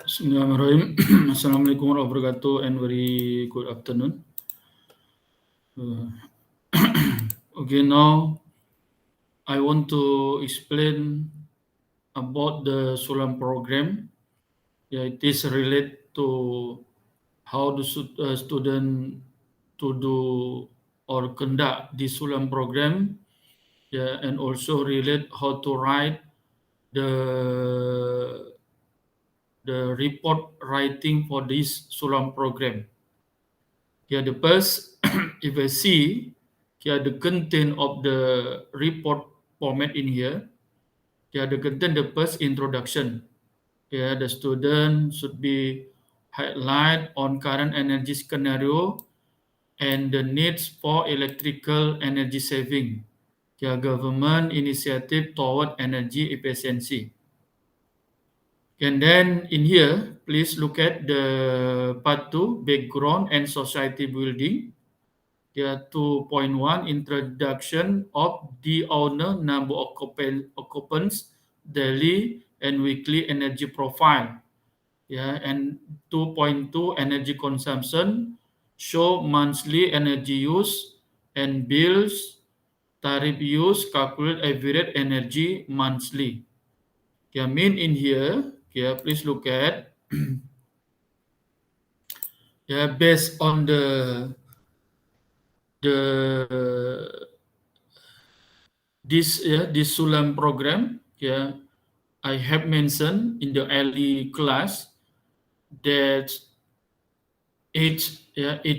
Bismillahirrahmanirrahim. Assalamualaikum warahmatullahi wabarakatuh and very good afternoon. Okay, now I want to explain about the Sulam program. Yeah, it is related to how the student to do or conduct the Sulam program. Yeah, and also relate how to write the report writing for this Sulam program. Here the first, if I see here the content of the report format in here, here the content, the first introduction. Here the student should be highlight on current energy scenario and the needs for electrical energy saving. Here government initiative toward energy efficiency. And then in here, please look at the part 2, background and society building. There 2.1, introduction of the owner, number of occupants, daily and weekly energy profile. Yeah, and 2.2, energy consumption, show monthly energy use and bills, tariff use, calculate average energy monthly. Yeah, mean in here, yeah, please look at, yeah, based on the this Sulam program, yeah, I have mentioned in the early class that each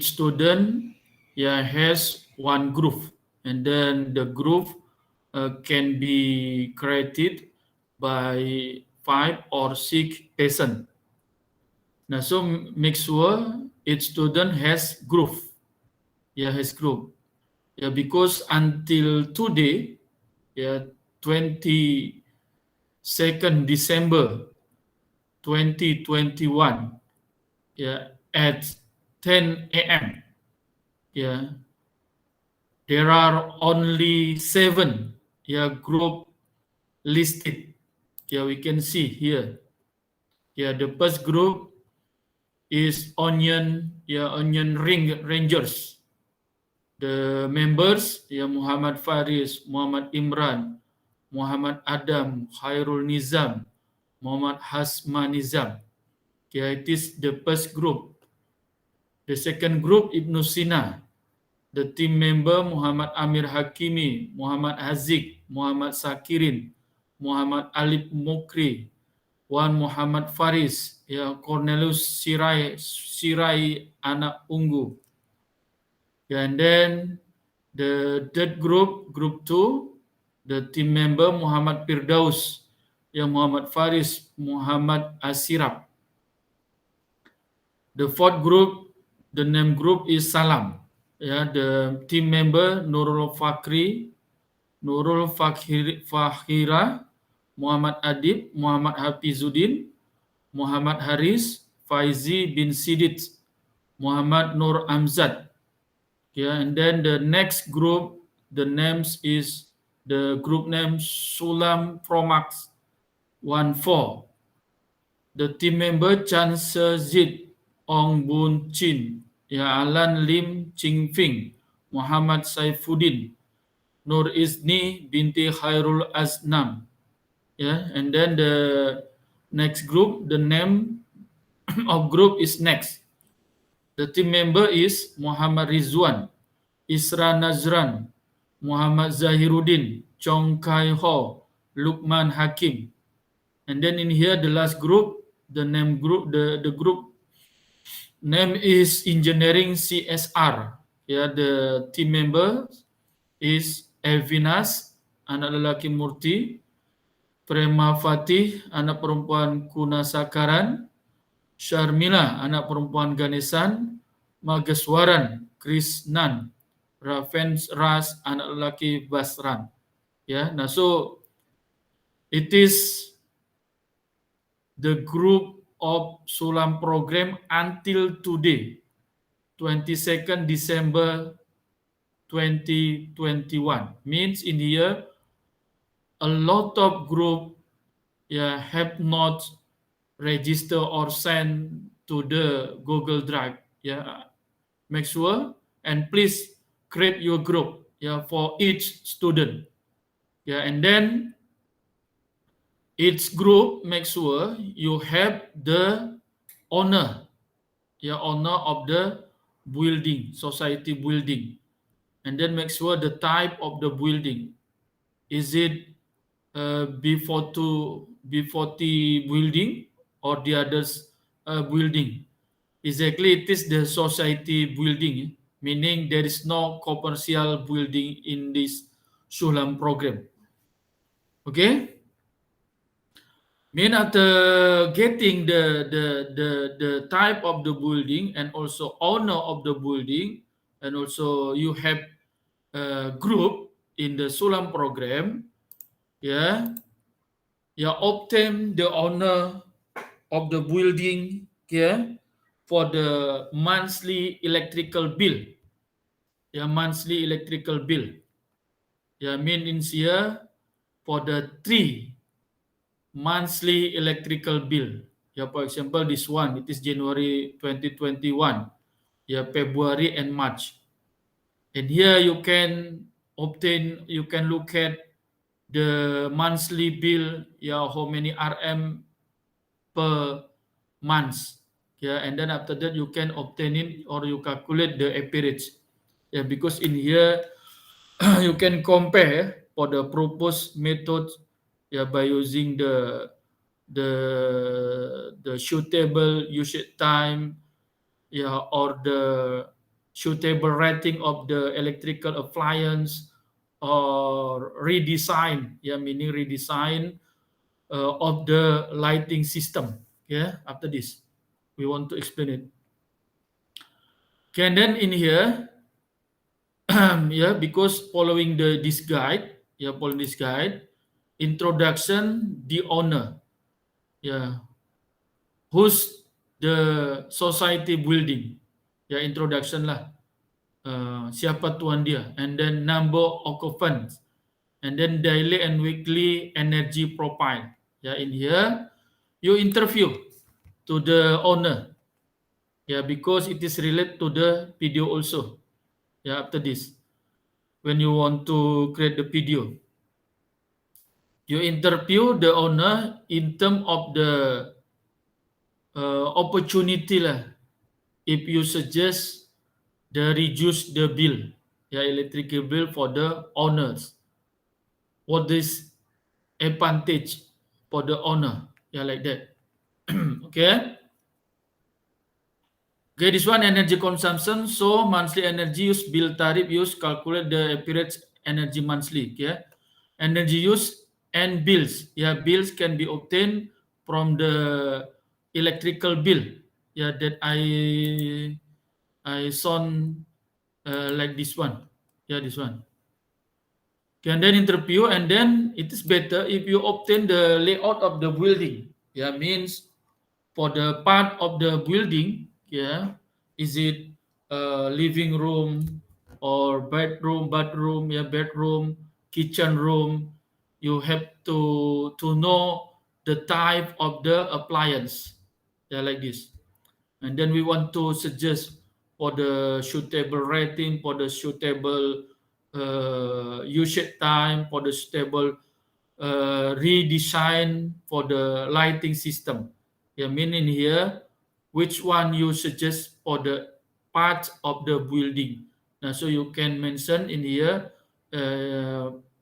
student has one group, and then the group can be created by 5 or 6 persons. Now, so make sure each student has group, has group, because until today, 22nd December 2021, at 10 a.m. There are only 7 group listed. We can see here. The first group is Onion Ring Rangers. The members Muhammad Faris, Muhammad Imran, Muhammad Adam, Khairul Nizam, Muhammad Hasma Nizam. It is the first group. The second group, Ibnu Sina. The team member, Muhammad Amir Hakimi, Muhammad Hazik, Muhammad Sakirin, Muhammad Alip Mukri, Wan Muhammad Faris, Cornelius Sirai Anak Ungu. And then the third group, group 2, the team member Muhammad Firdaus, Muhammad Faris, Muhammad Asirab. The fourth group, the name group is Salam. The team member Nurul Fakri, Nurul Fakhira, Muhammad Adib, Muhammad Hafizuddin, Muhammad Haris, Faizi bin Sidit, Muhammad Nur Amzad. And then the next group, the names is the group name Sulam Promax 14. The team member Chan Sezid, Ong Bun Chin, Alan Lim Ching Fing, Muhammad Saifuddin, Nur Izni binti Khairul Aznam. And then the next group, the name of group is next. The team member is Muhammad Rizwan, Isra Nazran, Muhammad Zahiruddin, Chong Kai Ho, Lukman Hakim. And then in here, the last group, the name group, the group name is Engineering CSR. The team member is Evinas, anak lelaki Murti, Prema Fatih, anak perempuan Kunasakaran, Sharmila, anak perempuan Ganesan, Mageswaran, Krisnan, Raven Ras, anak lelaki Basran. Nah, so it is the group of Sulam program until today, 22nd December 2021. Means in here, a lot of group have not register or send to the Google Drive. Yeah, make sure and please create your group. Yeah, for each student. Yeah, and then each group make sure you have the owner. Yeah, owner of the building, society building, and then make sure the type of the building. Is it B40 building or the others building? Exactly, it is the society building, meaning there is no commercial building in this Sulam program. Okay, mean after getting the type of the building and also owner of the building, and also you have a group in the Sulam program, yeah, you obtain the owner of the building, yeah, for the monthly electrical bill, yeah, monthly electrical bill, yeah, mean in here for the 3 monthly electrical bill. Yeah, for example, this one, it is January 2021. Yeah, February and March. And here you can obtain, you can look at the monthly bill, yeah, how many RM per month. Yeah, and then after that you can obtain it or you calculate the average. Yeah, because in here you can compare for the proposed method, yeah, by using the suitable usage time, yeah, or the suitable rating of the electrical appliance, or redesign, yeah, meaning redesign of the lighting system. Yeah, after this we want to explain it. Okay, and then in here, yeah, because following this guide, yeah, following this guide, introduction, the owner, yeah, who's the society building, ya introduction lah. Siapa tuan dia, and then number occupants, and then daily and weekly energy profile. Ya, in here you interview to the owner. Yeah, because it is related to the video also. Yeah, after this, when you want to create the video, you interview the owner in term of the opportunity lah. If you suggest the reduce the bill, yeah, electrical bill for the owners, what is advantage for the owner? Yeah, like that. Okay. Okay, this one energy consumption. So monthly energy use bill tariff use calculate the average energy monthly. Yeah, energy use and bills. Yeah, bills can be obtained from the electrical bill. Yeah, that I saw like this one. Yeah, this one. And then interview, and then it is better if you obtain the layout of the building. Yeah, means for the part of the building, yeah, is it living room or bedroom, bathroom, yeah, bedroom, kitchen room. You have to know the type of the appliance, yeah, like this. And then we want to suggest for the suitable rating, for the suitable usage time, for the suitable redesign for the lighting system. Yeah, meaning here, which one you suggest for the part of the building. Now, so you can mention in here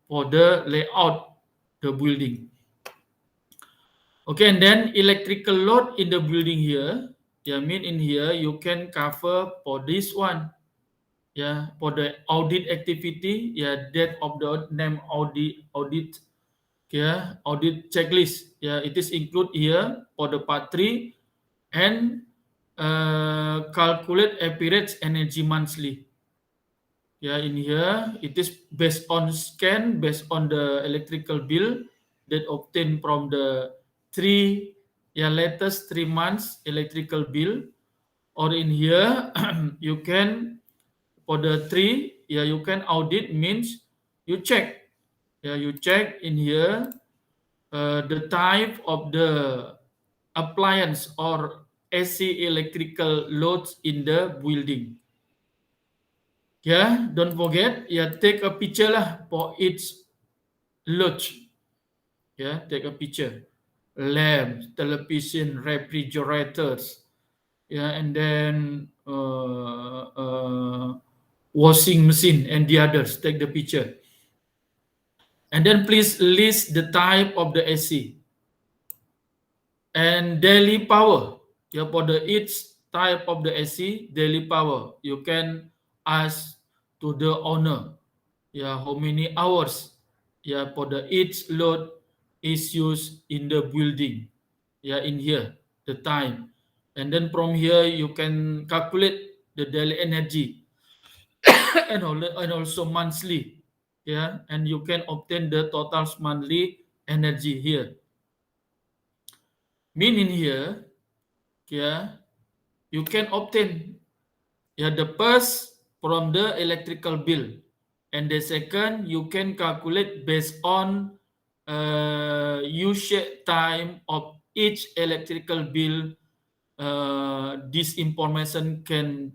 for the layout the building. Okay, and then electrical load in the building here. Yeah, mean in here you can cover for this one. Yeah, for the audit activity. Yeah, that of the name audit. Yeah, audit checklist. Yeah, it is include here for the part 3 and calculate average energy monthly. Yeah, in here it is based on scan, based on the electrical bill that obtained from the latest 3 months electrical bill. Or in here you can for the 3, yeah, you can audit means you check. Yeah, you check in here the type of the appliance or AC electrical loads in the building. Yeah, don't forget, take a picture lah for each load. Take a picture. Lamps, television, refrigerators, and then washing machine and the others. Take the picture. And then please list the type of the AC and daily power. For the each type of the AC, daily power. You can ask to the owner. How many hours? For the each load is used in the building. In here, the time. And then from here, you can calculate the daily energy and also monthly. And you can obtain the total monthly energy here. Meaning here, you can obtain the first from the electrical bill, and the second you can calculate based on usage time of each electrical bill. This information can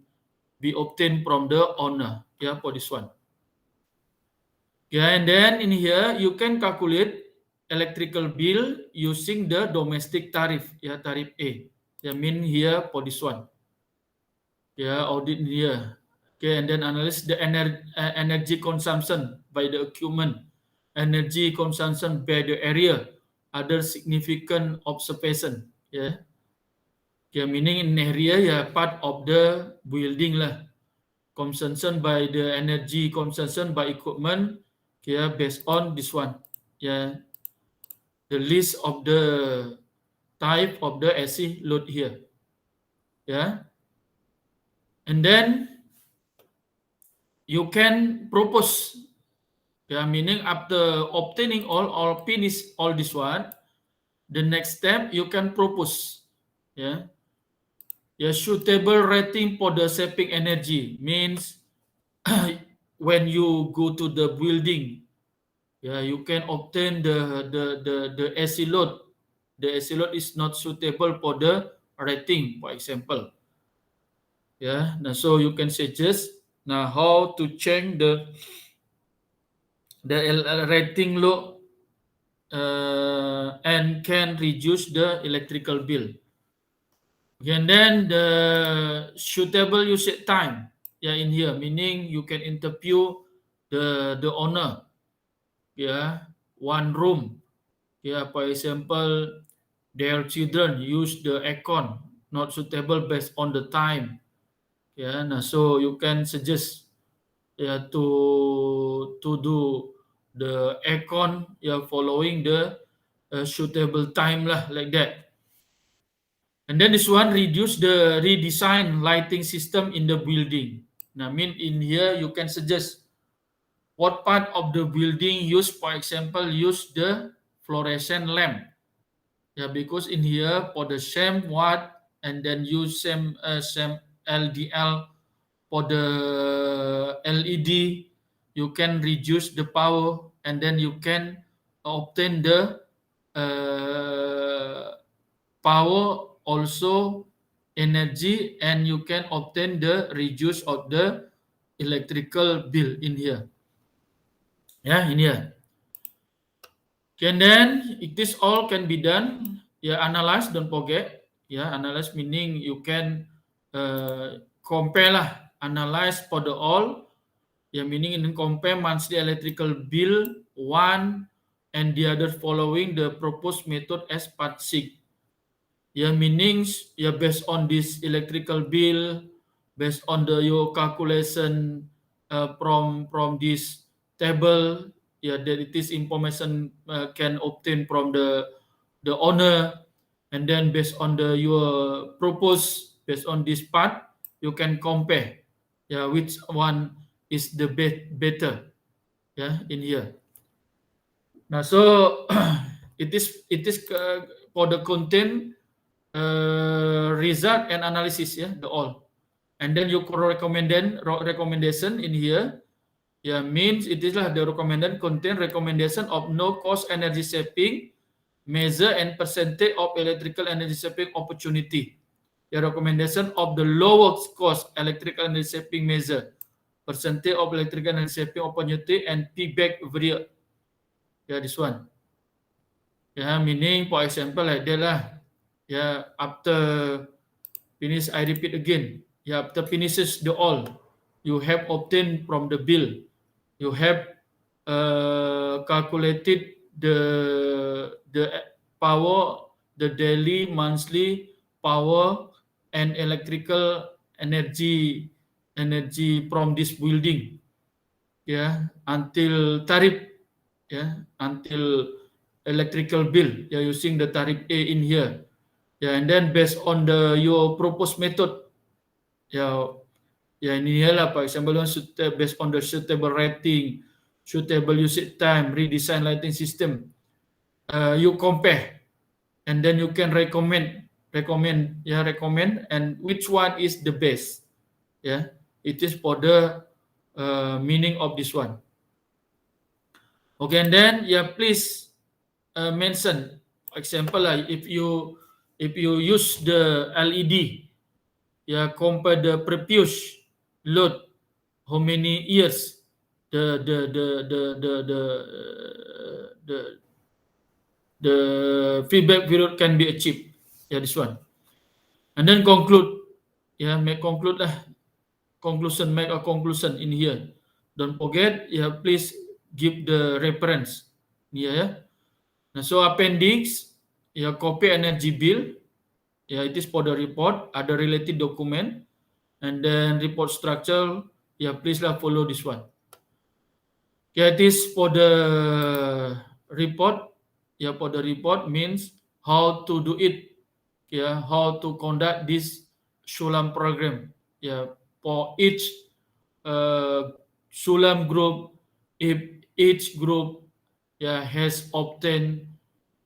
be obtained from the owner. For this one. And then in here you can calculate electrical bill using the domestic tariff. Tariff A. Mean here for this one. Audit here. And then analyze the energy consumption by the equipment, energy consumption by the area, other significant observation. Meaning in area part of the building lah. Consumption by the energy consumption by equipment, based on this one. The list of the type of the AC load here. And then you can propose. Meaning after obtaining all finish all this one, the next step you can propose. Suitable rating for the saving energy means when you go to the building, you can obtain the AC load. The AC load is not suitable for the rating, for example. Now so you can suggest now how to change the rating load and can reduce the electrical bill. And then the suitable usage time. In here, meaning you can interview the owner. One room. For example, their children use the aircon, not suitable based on the time. So you can suggest to do the aircon following the suitable time lah, like that. And then this one redesign lighting system in the building. Now, mean in here you can suggest what part of the building use, for example, use the fluorescent lamp. Because in here for the same watt and then use same LDL for the LED, you can reduce the power and then you can obtain the power, also energy, and you can obtain the reduce of the electrical bill in here. In here. And then this all can be done. Analyze, don't forget. Analyze meaning you can compare lah, analyze for the all. Meaning in compare monthly electrical bill one and the other following the proposed method as part 6. Meanings based on this electrical bill, based on your calculation from this table, that it is information can obtain from the owner, and then based on your propose based on this part, you can compare which one is the better in here. Now so it is for the content result and analysis, the all. And then you recommendation in here, means it is lah the recommended content recommendation of no cost energy saving measure and percentage of electrical energy saving opportunity. The recommendation of the lowest cost electrical energy saving measure, percentage of electrical energy saving opportunity, and payback period. Yeah, this one. Yeah, meaning for example like that lah. Yeah, after finish, I repeat again. Yeah, after finishes the all, you have obtained from the bill. You have calculated the power, the daily, monthly power and electrical energy from this building. Yeah, until tarif. Yeah, until electrical bill. You're using the tarif A in here. Yeah, and then based on your proposed method, yeah, ini lah, for example, based on the suitable rating, suitable usage time, redesign lighting system, you compare, and then you can recommend, and which one is the best. Yeah, it is for the meaning of this one. Okay, and then please mention, for example, if you use the LED, compare the previous load, how many years the feedback period can be achieved. Yeah, this one. And then conclude. Yeah, make conclude lah. Conclusion, make a conclusion in here. Don't forget, please give the reference. Yeah. Nah, so appendix, copy energy bill. Yeah, it is for the report, other related document, and then report structure. Yeah, please follow this one. Yeah, it is for the report. Yeah, for the report means how to do it. Yeah, how to conduct this Sulam program. Yeah, for each Sulam group, if each group has obtained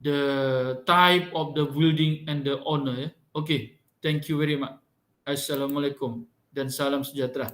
the type of the building and the owner. Okay, thank you very much. Assalamualaikum dan salam sejahtera.